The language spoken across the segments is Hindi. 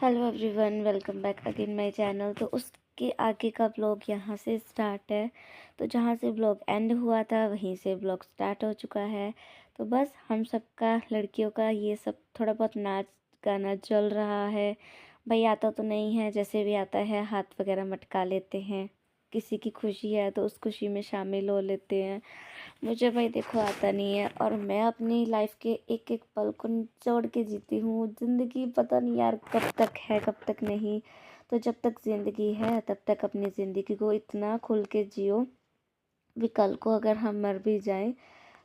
Hello everyone, welcome back again my channel. तो उसके आगे का ब्लॉग यहाँ से स्टार्ट है। तो जहाँ से ब्लॉग एंड हुआ था वहीं से ब्लॉग स्टार्ट हो चुका है। तो बस हम सबका, लड़कियों का ये सब थोड़ा बहुत नाच गाना चल रहा है। भाई आता तो नहीं है, जैसे भी आता है हाथ वगैरह मटका लेते हैं। किसी की खुशी है तो उस खुशी में शामिल हो लेते हैं। मुझे भाई देखो आता नहीं है, और मैं अपनी लाइफ के एक एक पल को निचोड़ के जीती हूँ। ज़िंदगी पता नहीं यार कब तक है कब तक नहीं। तो जब तक ज़िंदगी है तब तक अपनी ज़िंदगी को इतना खुल के जियो, भी कल को अगर हम मर भी जाएं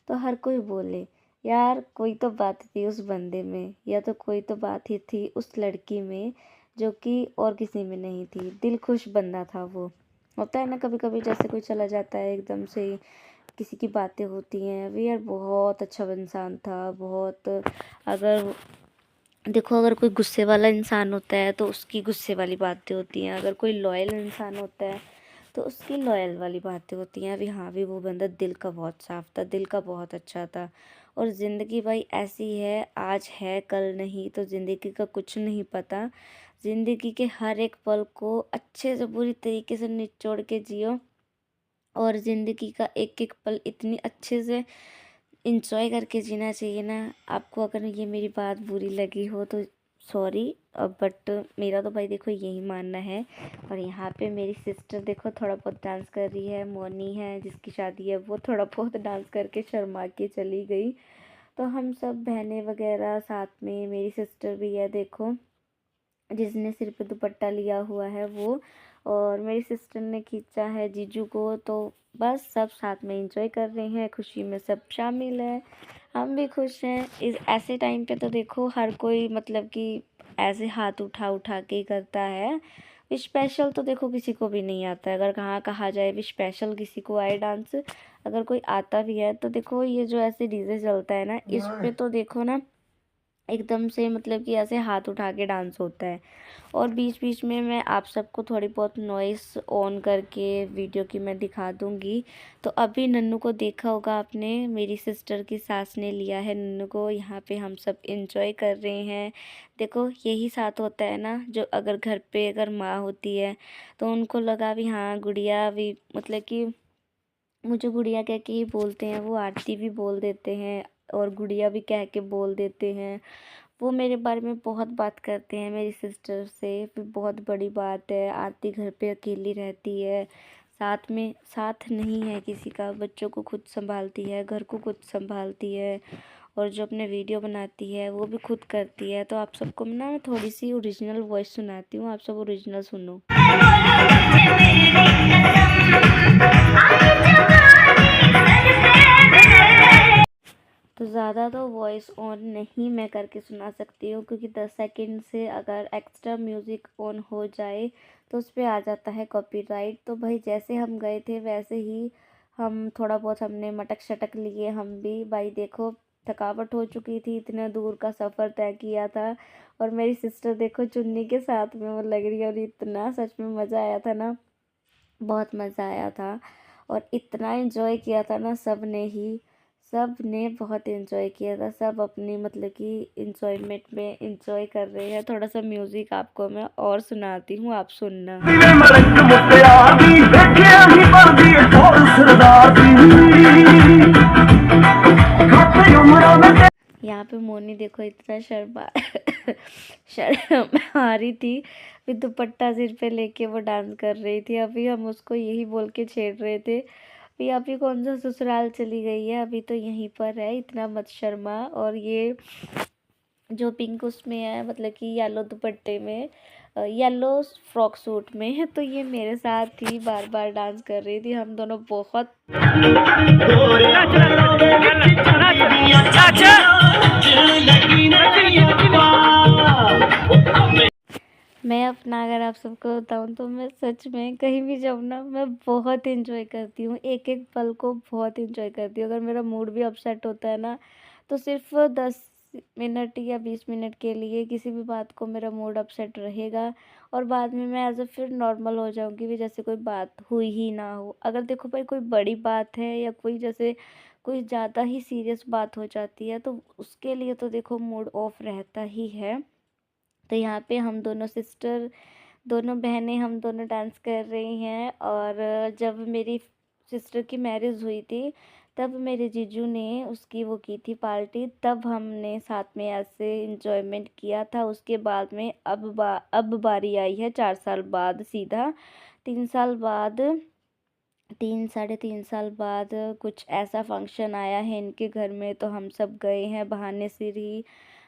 तो हर कोई बोले यार कोई तो बात थी उस बंदे में, या तो कोई तो बात ही थी उस लड़की में जो कि और किसी में नहीं थी। दिल खुश बंदा था वो। होता है ना कभी कभी, जैसे कोई चला जाता है एकदम से ही, किसी की बातें होती हैं। वे यार बहुत अच्छा इंसान था, बहुत। अगर देखो, अगर कोई गुस्से वाला इंसान होता है तो उसकी गुस्से वाली बातें होती हैं। अगर कोई लॉयल इंसान होता है तो उसकी लॉयल वाली बातें होती हैं। अभी हाँ भी वो बंदा दिल का बहुत साफ था, दिल का बहुत अच्छा था। और ज़िंदगी भाई ऐसी है, आज है कल नहीं। तो ज़िंदगी का कुछ नहीं पता। ज़िंदगी के हर एक पल को अच्छे से पूरी तरीके से निचोड़ के जियो, और ज़िंदगी का एक एक पल इतनी अच्छे से इंजॉय करके जीना चाहिए ना। आपको अगर ये मेरी बात बुरी लगी हो तो सॉरी, बट मेरा तो भाई देखो यही मानना है। और यहाँ पे मेरी सिस्टर देखो थोड़ा बहुत डांस कर रही है। मोनी है जिसकी शादी है, वो थोड़ा बहुत डांस करके शर्मा के चली गई। तो हम सब बहनें वगैरह साथ में, मेरी सिस्टर भी है देखो, जिसने सिर पे दुपट्टा लिया हुआ है वो। और मेरी सिस्टर ने खींचा है जीजू को। तो बस सब साथ में एंजॉय कर रहे हैं, खुशी में सब शामिल है। हम भी खुश हैं। इस ऐसे टाइम पे तो देखो हर कोई मतलब कि ऐसे हाथ उठा उठा के ही करता है। स्पेशल तो देखो किसी को भी नहीं आता है। अगर कहाँ कहा जाए भी स्पेशल किसी को आए डांस, अगर कोई आता भी है तो देखो ये जो ऐसे डीजे चलता है ना, इस पे तो देखो ना एकदम से मतलब कि ऐसे हाथ उठा के डांस होता है। और बीच बीच में मैं आप सबको थोड़ी बहुत नॉइस ऑन करके वीडियो की मैं दिखा दूंगी। तो अभी नन्नू को देखा होगा आपने, मेरी सिस्टर की सास ने लिया है नन्नू को। यहाँ पे हम सब इंजॉय कर रहे हैं। देखो यही साथ होता है ना, जो अगर घर पे अगर माँ होती है तो उनको लगा भी हाँ गुड़िया भी, मतलब कि मुझे गुड़िया कह के ही बोलते हैं वो, आरती भी बोल देते हैं और गुड़िया भी कह के बोल देते हैं। वो मेरे बारे में बहुत बात करते हैं मेरी सिस्टर से। फिर बहुत बड़ी बात है, आरती घर पे अकेली रहती है, साथ में साथ नहीं है किसी का। बच्चों को खुद संभालती है, घर को खुद संभालती है, और जो अपने वीडियो बनाती है वो भी खुद करती है। तो आप सबको ना मैं थोड़ी सी ओरिजिनल वॉइस सुनाती हूँ, आप सब ओरिजिनल सुनो। तो ज़्यादा तो वॉइस ऑन नहीं मैं करके सुना सकती हूँ, क्योंकि 10 सेकंड से अगर एक्स्ट्रा म्यूज़िक ऑन हो जाए तो उस पर आ जाता है कॉपीराइट। तो भाई जैसे हम गए थे वैसे ही हम थोड़ा बहुत हमने मटक शटक लिए हम भी। भाई देखो थकावट हो चुकी थी, इतने दूर का सफ़र तय किया था। और मेरी सिस्टर देखो चुन्नी के साथ में वो लग रही है, और इतना सच में मज़ा आया था ना, बहुत मज़ा आया था। और इतना एंजॉय किया था ना सब ने ही, सब ने बहुत एंजॉय किया था। सब अपनी मतलब कि इंजॉयमेंट में एंजॉय कर रहे हैं। थोड़ा सा म्यूज़िक आपको मैं और सुनाती हूँ, आप सुनना। यहाँ पे मोनी देखो इतना शर्म आ रही थी, फिर दुपट्टा सिर पे लेके वो डांस कर रही थी। अभी हम उसको यही बोल के छेड़ रहे थे, भी अभी कौन सा ससुराल चली गई है, अभी तो यहीं पर है, इतना मत शर्मा। और ये जो पिंक उसमें है, मतलब कि येलो दुपट्टे में, येलो फ्रॉक सूट में है, तो ये मेरे साथ ही बार बार डांस कर रही थी। हम दोनों बहुत मैं अपना अगर आप सबको बताऊँ तो मैं सच में कहीं भी जाऊँ ना, मैं बहुत इंजॉय करती हूँ, एक एक पल को बहुत इंजॉय करती हूँ। अगर मेरा मूड भी अपसेट होता है ना, तो सिर्फ 10 मिनट या 20 मिनट के लिए किसी भी बात को मेरा मूड अपसेट रहेगा, और बाद में मैं एज अ फिर नॉर्मल हो जाऊँगी भी, जैसे कोई बात हुई ही ना हो। अगर देखो भाई कोई बड़ी बात है या कोई जैसे कोई ज़्यादा ही सीरियस बात हो जाती है, तो उसके लिए तो देखो मूड ऑफ रहता ही है। तो यहाँ पे हम दोनों सिस्टर, दोनों बहनें, हम दोनों डांस कर रही हैं। और जब मेरी सिस्टर की मैरिज हुई थी तब मेरे जीजू ने उसकी वो की थी पार्टी, तब हमने साथ में ऐसे इंजॉयमेंट किया था। उसके बाद में अब बारी आई है 4 साल बाद, सीधा 3 साल बाद, 3 साढ़े 3 साल बाद कुछ ऐसा फंक्शन आया है इनके घर में, तो हम सब गए हैं बहाने से ही।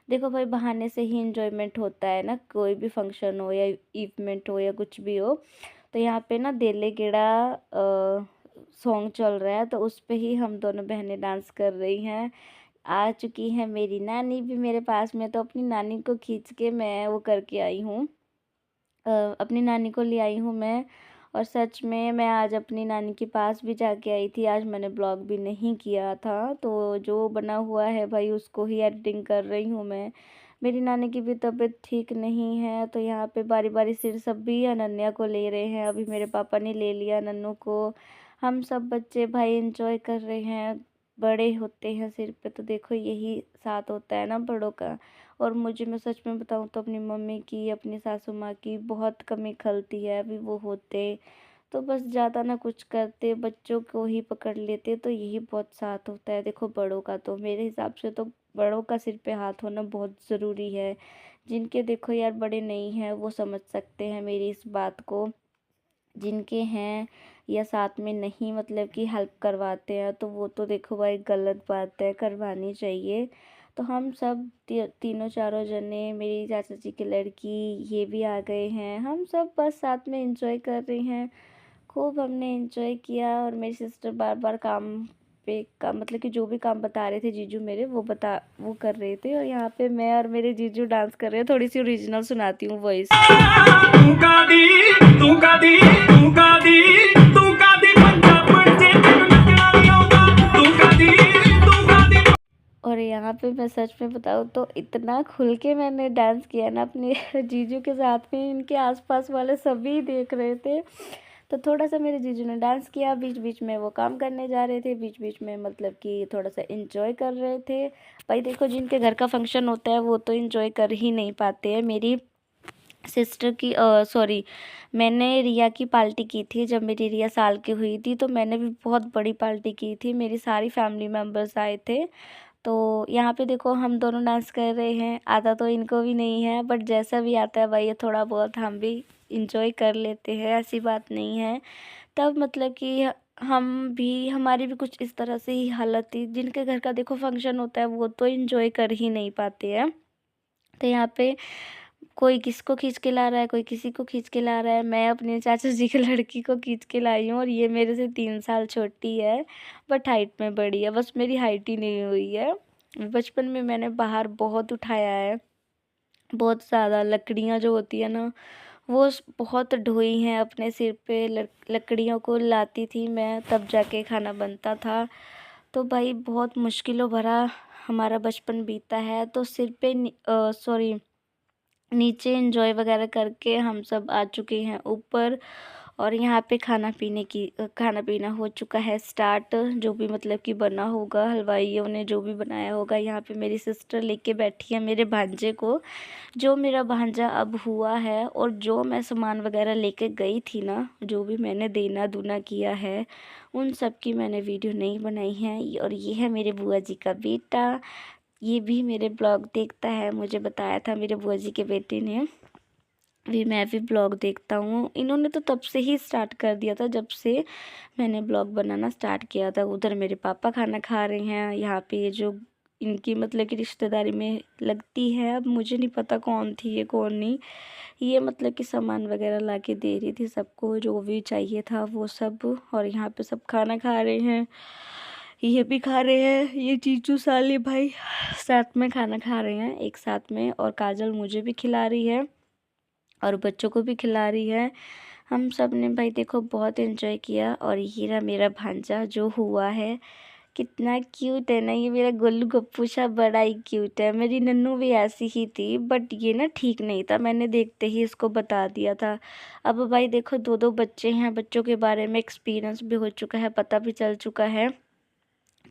देखो भाई, बहाने से ही इंजॉयमेंट होता है ना, कोई भी फंक्शन हो या इवेंट हो या कुछ भी हो। तो यहाँ पे ना देले गेड़ा सॉन्ग चल रहा है, तो उस पे ही हम दोनों बहनें डांस कर रही हैं। आ चुकी है मेरी नानी भी मेरे पास में, तो अपनी नानी को खींच के मैं वो करके आई हूँ, अपनी नानी को ले आई हूँ मैं। और सच में मैं आज अपनी नानी के पास भी जाके आई थी, आज मैंने ब्लॉग भी नहीं किया था, तो जो बना हुआ है भाई उसको ही एडिटिंग कर रही हूँ मैं। मेरी नानी की भी तबीयत ठीक नहीं है, तो यहाँ पे बारी बारी सिर सब भी अनन्या को ले रहे हैं। अभी मेरे पापा ने ले लिया नन्नू को। हम सब बच्चे भाई एंजॉय कर रहे हैं। बड़े होते हैं सिर पे, तो देखो यही साथ होता है ना बड़ों का। और मुझे, मैं सच में बताऊँ तो अपनी मम्मी की, अपनी सासू माँ की बहुत कमी खलती है। अभी वो होते तो बस ज़्यादा ना कुछ करते, बच्चों को ही पकड़ लेते, तो यही बहुत साथ होता है। देखो बड़ों का तो मेरे हिसाब से तो बड़ों का सिर पे हाथ होना बहुत ज़रूरी है। जिनके देखो यार बड़े नहीं हैं वो समझ सकते हैं मेरी इस बात को। जिनके हैं या साथ में नहीं, मतलब कि हेल्प करवाते हैं, तो वो तो देखो भाई गलत बात है, करवानी चाहिए। तो हम सब तीनों चारों जने, मेरी चाचा जी की लड़की, ये भी आ गए हैं। हम सब बस साथ में एंजॉय कर रहे हैं। खूब हमने एंजॉय किया। और मेरी सिस्टर बार बार काम पे का, मतलब कि जो भी काम बता रहे थे जीजू मेरे, वो कर रहे थे। और यहाँ पे मैं और मेरे जीजू डांस कर रहे हैं। थोड़ी सी ओरिजिनल सुनाती हूँ वॉइस। और यहाँ पे मैं सच में बताऊँ तो इतना खुल के मैंने डांस किया ना अपने जीजू के साथ में, इनके आसपास वाले सभी देख रहे थे। तो थोड़ा सा मेरे जीजू ने डांस किया, बीच बीच में वो काम करने जा रहे थे, बीच बीच में मतलब कि थोड़ा सा इंजॉय कर रहे थे। भाई देखो, जिनके घर का फंक्शन होता है वो तो इंजॉय कर ही नहीं पाते हैं। मेरी सिस्टर की, सॉरी, मैंने रिया की पार्टी की थी जब मेरी रिया साल की हुई थी, तो मैंने भी बहुत बड़ी पार्टी की थी। मेरी सारी फैमिली मेम्बर्स आए थे। तो यहाँ पे देखो हम दोनों डांस कर रहे हैं। आता तो इनको भी नहीं है, बट जैसा भी आता है भाई ये थोड़ा बहुत हम भी इंजॉय कर लेते हैं, ऐसी बात नहीं है। तब मतलब कि हम भी, हमारी भी कुछ इस तरह से ही हालत थी। जिनके घर का देखो फंक्शन होता है वो तो इंजॉय कर ही नहीं पाते हैं। तो यहाँ पे कोई किसको खींच के ला रहा है, कोई किसी को खींच के ला रहा है। मैं अपने चाचा जी की लड़की को खींच के लाई हूँ, और ये मेरे से 3 साल छोटी है, बट हाइट में बड़ी है। बस मेरी हाइट ही नहीं हुई है। बचपन में मैंने बाहर बहुत उठाया है, बहुत ज़्यादा लकड़ियाँ जो होती है ना, वो बहुत ढोई हैं अपने सिर पे। लकड़ियों को लाती थी मैं, तब जाके खाना बनता था। तो भाई बहुत मुश्किलों भरा हमारा बचपन बीता है। तो सिर पे, सॉरी, नीचे एंजॉय वगैरह करके हम सब आ चुके हैं ऊपर। और यहाँ पे खाना पीना हो चुका है स्टार्ट। जो भी मतलब कि बना होगा, हलवाइयों ने जो भी बनाया होगा। यहाँ पे मेरी सिस्टर लेके बैठी है मेरे भांजे को, जो मेरा भांजा अब हुआ है। और जो मैं सामान वगैरह लेके गई थी ना, जो भी मैंने देना दूना किया है, उन सब की मैंने वीडियो नहीं बनाई है। और ये है मेरे बुआ जी का बेटा, ये भी मेरे ब्लॉग देखता है। मुझे बताया था मेरे बुआ जी के बेटे ने भी, मैं भी ब्लॉग देखता हूँ। इन्होंने तो तब से ही स्टार्ट कर दिया था जब से मैंने ब्लॉग बनाना स्टार्ट किया था। उधर मेरे पापा खाना खा रहे हैं, यहाँ पे ये जो इनकी मतलब कि रिश्तेदारी में लगती है, अब मुझे नहीं पता कौन थी ये कौन नहीं। ये मतलब कि सामान वगैरह ला के दे रही थी सबको, जो भी चाहिए था वो सब। और यहाँ पे सब खाना खा रहे हैं, ये भी खा रहे हैं, ये जीजू साले भाई साथ में खाना खा रहे हैं एक साथ में। और काजल मुझे भी खिला रही है और बच्चों को भी खिला रही है। हम सब ने भाई देखो बहुत एंजॉय किया। और ये रहा मेरा भांजा जो हुआ है, कितना क्यूट है ना ये मेरा गोलू गप्पू सा, बड़ा ही क्यूट है। मेरी नन्नू भी ऐसी ही थी, बट ये ना ठीक नहीं था, मैंने देखते ही इसको बता दिया था। अब भाई देखो दो दो बच्चे हैं, बच्चों के बारे में एक्सपीरियंस भी हो चुका है, पता भी चल चुका है।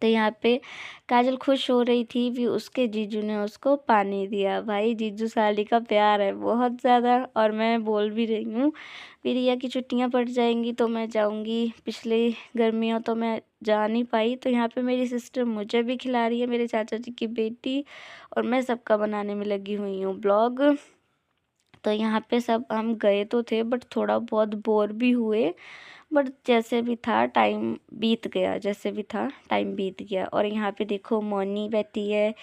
तो यहाँ पे काजल खुश हो रही थी, भी उसके जीजू ने उसको पानी दिया। भाई जीजू साली का प्यार है बहुत ज़्यादा। और मैं बोल भी रही हूँ, फिर रिया की छुट्टियाँ पड़ जाएंगी तो मैं जाऊँगी। पिछले गर्मियों तो मैं जा नहीं पाई, तो यहाँ पे मेरी सिस्टर मुझे भी खिला रही है, मेरे चाचा जी की बेटी, और मैं सबका बनाने में लगी हुई हूँ ब्लॉग। तो यहाँ पे सब हम गए तो थे, बट थोड़ा बहुत बोर भी हुए, बट जैसे भी था टाइम बीत गया, जैसे भी था टाइम बीत गया। और यहाँ पे देखो मोनी बैठी है,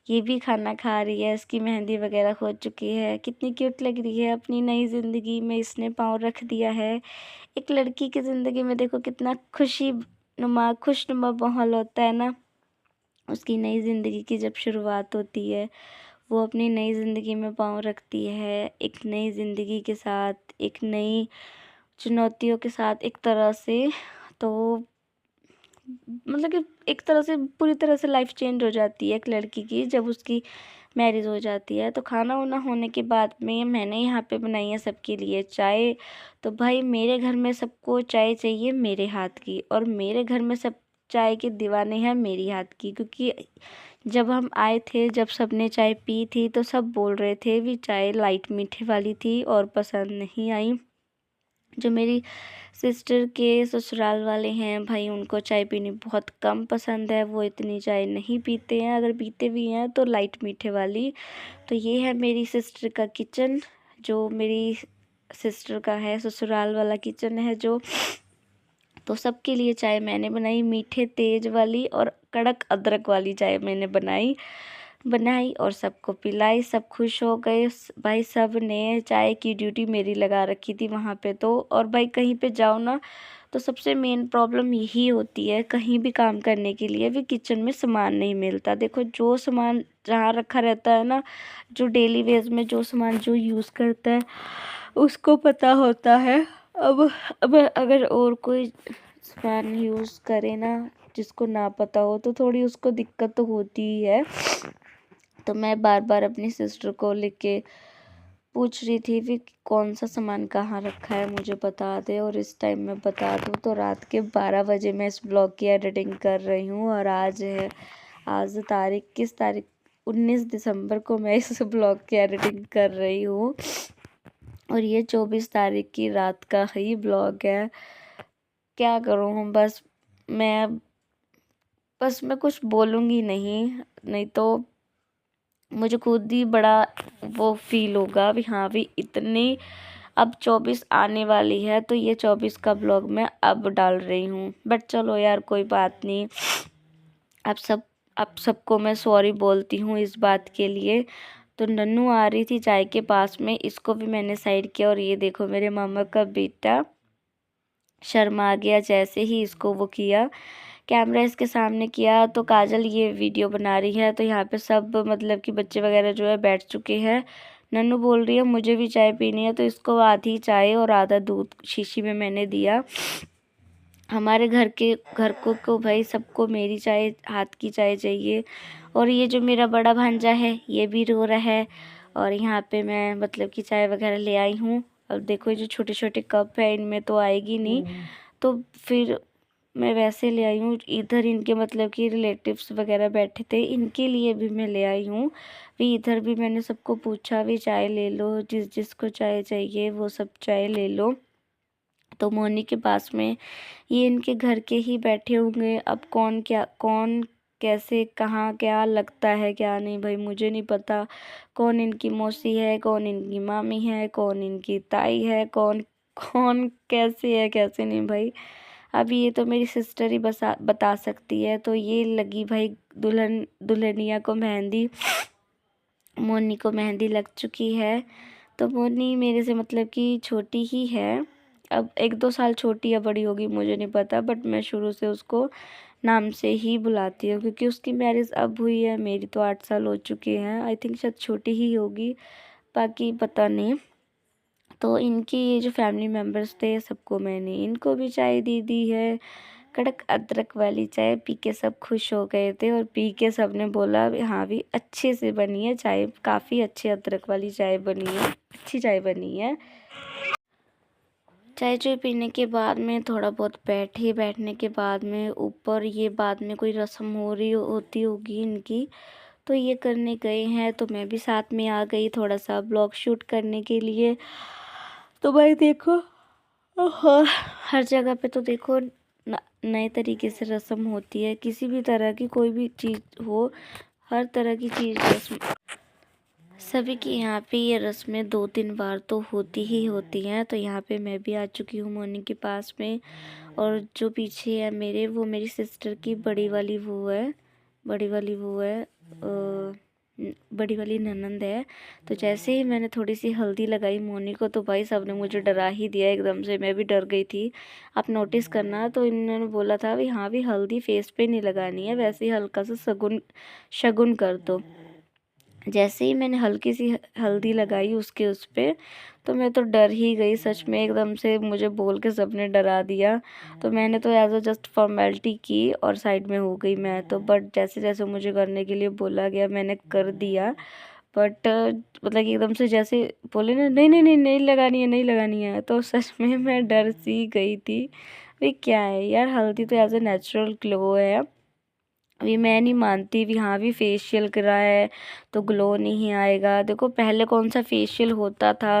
ये भी खाना खा रही है, इसकी मेहंदी वगैरह हो चुकी है, कितनी क्यूट लग रही है। अपनी नई ज़िंदगी में इसने पाँव रख दिया है। एक लड़की की ज़िंदगी में देखो कितना खुशनुमा माहौल होता है ना। उसकी नई ज़िंदगी की जब शुरुआत होती है, वो अपनी नई ज़िंदगी में पाँव रखती है, एक नई ज़िंदगी के साथ, एक नई चुनौतियों के साथ, एक तरह से। तो मतलब कि एक तरह से पूरी तरह से लाइफ चेंज हो जाती है एक लड़की की जब उसकी मैरिज हो जाती है। तो खाना वाना होने के बाद में मैंने यहाँ पे बनाई है सबके लिए चाय। तो भाई मेरे घर में सबको चाय चाहिए मेरे हाथ की, और मेरे घर में सब चाय के दीवाने हैं मेरी हाथ की। क्योंकि जब हम आए थे, जब सबने चाय पी थी, तो सब बोल रहे थे भी चाय लाइट मीठे वाली थी और पसंद नहीं आई। जो मेरी सिस्टर के ससुराल वाले हैं भाई, उनको चाय पीनी बहुत कम पसंद है, वो इतनी चाय नहीं पीते हैं, अगर पीते भी हैं तो लाइट मीठे वाली। तो ये है मेरी सिस्टर का किचन, जो मेरी सिस्टर का है ससुराल वाला किचन है जो। तो सबके लिए चाय मैंने बनाई, मीठे तेज वाली और कड़क अदरक वाली चाय मैंने बनाई और सबको पिलाई। सब खुश हो गए भाई, सब ने चाय की ड्यूटी मेरी लगा रखी थी वहाँ पे। तो और भाई कहीं पे जाओ ना, तो सबसे मेन प्रॉब्लम यही होती है कहीं भी काम करने के लिए भी, किचन में सामान नहीं मिलता। देखो जो सामान जहाँ रखा रहता है ना, जो डेली वेज में जो सामान जो यूज़ करता है उसको पता होता है। अब अगर और कोई सामान यूज़ करे ना जिसको ना पता हो, तो थोड़ी उसको दिक्कत तो होती ही है। तो मैं बार बार अपनी सिस्टर को लिख के पूछ रही थी कि कौन सा सामान कहाँ रखा है मुझे बता दे, और इस टाइम मैं बता दूँ। तो रात के 12 बजे मैं इस ब्लॉग की एडिटिंग कर रही हूँ, और आज तारीख किस तारीख 19 दिसंबर को मैं इस ब्लॉग की एडिटिंग कर रही हूँ, और ये 24 तारीख की रात का ही ब्लॉग है। क्या करूँ मैं कुछ बोलूँगी नहीं तो मुझे खुद ही बड़ा वो फील होगा भी, हाँ भी इतनी। अब 24 आने वाली है, तो ये 24 का ब्लॉग मैं अब डाल रही हूँ। बट चलो यार कोई बात नहीं, अब सबको मैं सॉरी बोलती हूँ इस बात के लिए। तो नन्नू आ रही थी चाय के पास में, इसको भी मैंने साइड किया, और ये देखो मेरे मामा का बेटा शर्मा गया जैसे ही इसको वो किया, कैमरा इसके सामने किया। तो काजल ये वीडियो बना रही है, तो यहाँ पे सब मतलब कि बच्चे वगैरह जो है बैठ चुके हैं। नन्नू बोल रही है मुझे भी चाय पीनी है, तो इसको आधी चाय और आधा दूध शीशी में मैंने दिया। हमारे घर को भाई सबको मेरी चाय, हाथ की चाय चाहिए। और ये जो मेरा बड़ा भांजा है ये भी रो रहा है, और यहाँ पे मैं मतलब कि चाय वगैरह ले आई हूँ। अब देखो ये जो छोटे छोटे कप है इनमें तो आएगी नहीं, तो फिर मैं वैसे ले आई हूँ। इधर इनके मतलब कि रिलेटिव्स वगैरह बैठे थे, इनके लिए भी मैं ले आई हूँ। भी इधर भी मैंने सबको पूछा भी चाय ले लो, जिसको चाय चाहिए वो सब चाय ले लो। तो मोनी के पास में ये इनके घर के ही बैठे होंगे। अब कौन कैसे कहाँ क्या लगता है क्या नहीं भाई मुझे नहीं पता। कौन इनकी मौसी है, कौन इनकी मामी है, कौन इनकी ताई है, कौन कौन कैसे है कैसे नहीं भाई। अभी ये तो मेरी सिस्टर ही बता सकती है। तो ये लगी भाई दुल्हनिया को मेहंदी, मोनी को मेहंदी लग चुकी है। तो मोनी मेरे से मतलब कि छोटी ही है, अब 1-2 साल छोटी या बड़ी होगी मुझे नहीं पता, बट मैं शुरू से उसको नाम से ही बुलाती हूँ, क्योंकि उसकी मैरिज अब हुई है, मेरी तो 8 साल हो चुके हैं। आई थिंक शायद छोटी ही होगी, बाकी पता नहीं। तो इनकी ये जो फैमिली मेम्बर्स थे सबको मैंने इनको भी चाय दे दी है, कड़क अदरक वाली चाय पी के सब खुश हो गए थे। और पी के सब ने बोला हाँ भी अच्छे से बनी है चाय, काफ़ी अच्छी अदरक वाली चाय बनी है, अच्छी चाय बनी है। चाय चुय पीने के बाद में थोड़ा बहुत बैठने के बाद में ऊपर ये बाद में कोई रस्म हो रही होती होगी इनकी, तो ये करने गए हैं। तो मैं भी साथ में आ गई थोड़ा सा ब्लॉग शूट करने के लिए। तो भाई देखो हर जगह पे तो देखो नए तरीके से रस्म होती है, किसी भी तरह की कोई भी चीज़ हो, हर तरह की चीज़ रस्म सभी की यहाँ पे ये रस्में 2-3 बार तो होती ही होती हैं। तो यहाँ पे मैं भी आ चुकी हूँ मोनी के पास में, और जो पीछे है मेरे, वो मेरी सिस्टर की बड़ी वाली वो है, बड़ी वाली ननंद है। तो जैसे ही मैंने थोड़ी सी हल्दी लगाई मोनी को, तो भाई सबने मुझे डरा ही दिया एकदम से, मैं भी डर गई थी। आप नोटिस करना, तो इन्होंने बोला था भी हाँ भी हल्दी फेस पे नहीं लगानी है, वैसे ही हल्का सा शगुन कर दो। जैसे ही मैंने हल्की सी हल्दी लगाई उसके उस पे, तो मैं तो डर ही गई सच में, एकदम से मुझे बोल के सबने डरा दिया। तो मैंने तो एज अ जस्ट फॉर्मेलिटी की और साइड में हो गई मैं तो। बट जैसे जैसे मुझे करने के लिए बोला गया मैंने कर दिया। बट मतलब कि एकदम से जैसे बोले ना नहीं नहीं नहीं नहीं लगानी है, नहीं लगानी है, तो सच में मैं डर सी गई थी। भाई क्या है यार, हल्दी तो एज अ नेचुरल ग्लो है। अभी मैं नहीं मानती भी हाँ भी फेशियल करा है तो ग्लो नहीं आएगा। देखो पहले कौन सा फेशियल होता था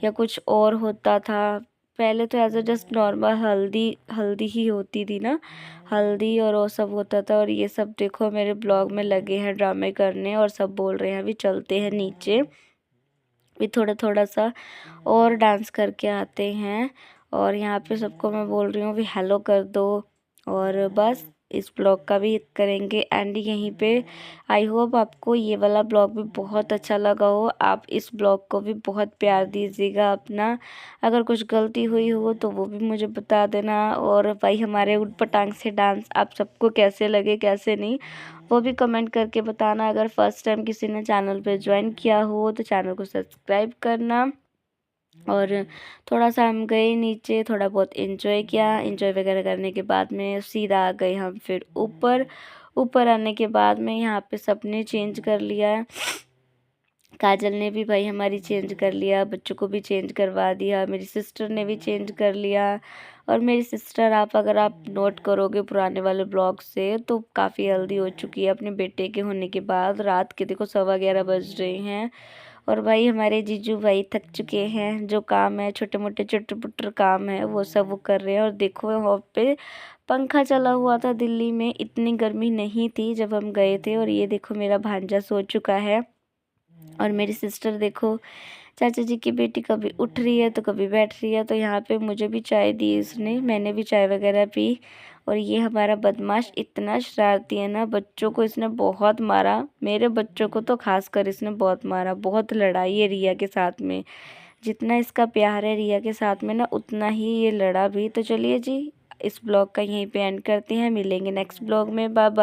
या कुछ और होता था, पहले तो एज अ जस्ट नॉर्मल हल्दी हल्दी ही होती थी ना, हल्दी और वो सब होता था। और ये सब देखो मेरे ब्लॉग में लगे हैं ड्रामे करने, और सब बोल रहे हैं अभी चलते हैं नीचे, भी थोड़ा थोड़ा सा और डांस करके आते हैं। और यहाँ पे सबको मैं बोल रही हूँ भी हेलो कर दो। और बस इस ब्लॉग का भी करेंगे एंड यहीं पे। आई होप आपको ये वाला ब्लॉग भी बहुत अच्छा लगा हो, आप इस ब्लॉग को भी बहुत प्यार दीजिएगा अपना। अगर कुछ गलती हुई हो तो वो भी मुझे बता देना। और भाई हमारे ऊट पटांग से डांस आप सबको कैसे लगे कैसे नहीं, वो भी कमेंट करके बताना। अगर फर्स्ट टाइम किसी ने चैनल पे ज्वाइन किया हो तो चैनल को सब्सक्राइब करना। और थोड़ा सा हम गए नीचे, थोड़ा बहुत एंजॉय किया, एंजॉय वगैरह करने के बाद में सीधा आ गए हम फिर ऊपर। ऊपर आने के बाद में यहाँ पे सबने चेंज कर लिया, काजल ने भी भाई हमारी चेंज कर लिया, बच्चों को भी चेंज करवा दिया, मेरी सिस्टर ने भी चेंज कर लिया। और मेरी सिस्टर अगर आप नोट करोगे पुराने वाले ब्लॉग से, तो काफ़ी हेल्दी हो चुकी है अपने बेटे के होने के बाद। रात के देखो 11:15 बज रहे हैं, और भाई हमारे जीजू भाई थक चुके हैं, जो काम है छोटे मोटे चुटर पुटर काम है वो सब वो कर रहे हैं। और देखो वहाँ पे पंखा चला हुआ था, दिल्ली में इतनी गर्मी नहीं थी जब हम गए थे। और ये देखो मेरा भांजा सो चुका है, और मेरी सिस्टर देखो चाचा जी की बेटी कभी उठ रही है तो कभी बैठ रही है। तो यहाँ पे मुझे भी चाय दी इसने, मैंने भी चाय वगैरह पी। और ये हमारा बदमाश इतना शरारती है ना, बच्चों को इसने बहुत मारा, मेरे बच्चों को तो खासकर इसने बहुत मारा, बहुत लड़ाई है रिया के साथ में। जितना इसका प्यार है रिया के साथ में ना, उतना ही ये लड़ा भी। तो चलिए जी, इस ब्लॉग का यहीं पे एंड करते हैं, मिलेंगे नेक्स्ट ब्लॉग में, बाय बाय।